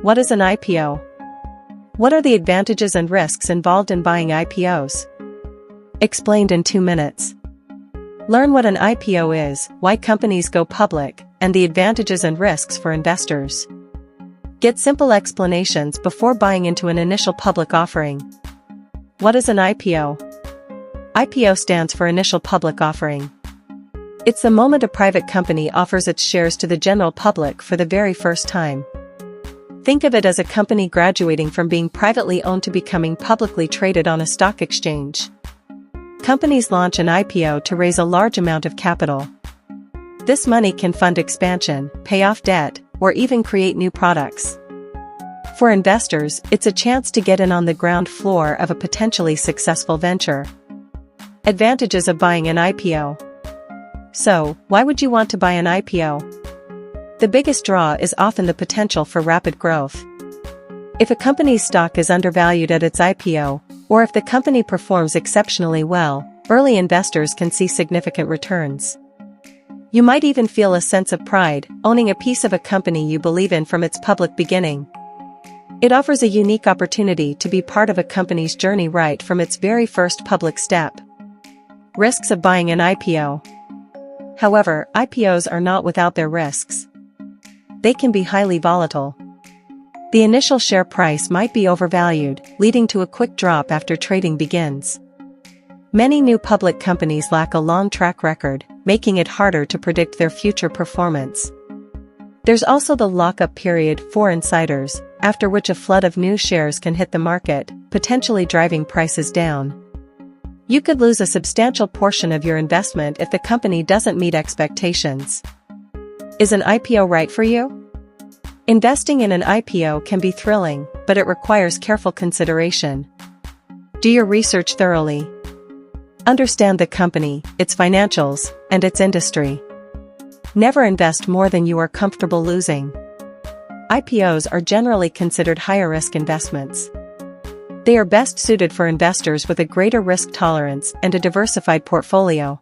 What is an IPO? What are the advantages and risks involved in buying IPOs? Explained in 2 minutes. Learn what an IPO is, why companies go public, and the advantages and risks for investors. Get simple explanations before buying into an initial public offering. What is an IPO? IPO stands for Initial Public Offering. It's the moment a private company offers its shares to the general public for the very first time. Think of it as a company graduating from being privately owned to becoming publicly traded on a stock exchange. Companies launch an IPO to raise a large amount of capital. This money can fund expansion, pay off debt, or even create new products. For investors, it's a chance to get in on the ground floor of a potentially successful venture. Advantages of buying an IPO. So, why would you want to buy an IPO? The biggest draw is often the potential for rapid growth. If a company's stock is undervalued at its IPO, or if the company performs exceptionally well, early investors can see significant returns. You might even feel a sense of pride, owning a piece of a company you believe in from its public beginning. It offers a unique opportunity to be part of a company's journey right from its very first public step. Risks of buying an IPO. However, IPOs are not without their risks. They can be highly volatile. The initial share price might be overvalued, leading to a quick drop after trading begins. Many new public companies lack a long track record, making it harder to predict their future performance. There's also the lockup period for insiders, after which a flood of new shares can hit the market, potentially driving prices down. You could lose a substantial portion of your investment if the company doesn't meet expectations. Is an IPO right for you? Investing in an IPO can be thrilling, but it requires careful consideration. Do your research thoroughly. Understand the company, its financials, and its industry. Never invest more than you are comfortable losing. IPOs are generally considered higher-risk investments. They are best suited for investors with a greater risk tolerance and a diversified portfolio.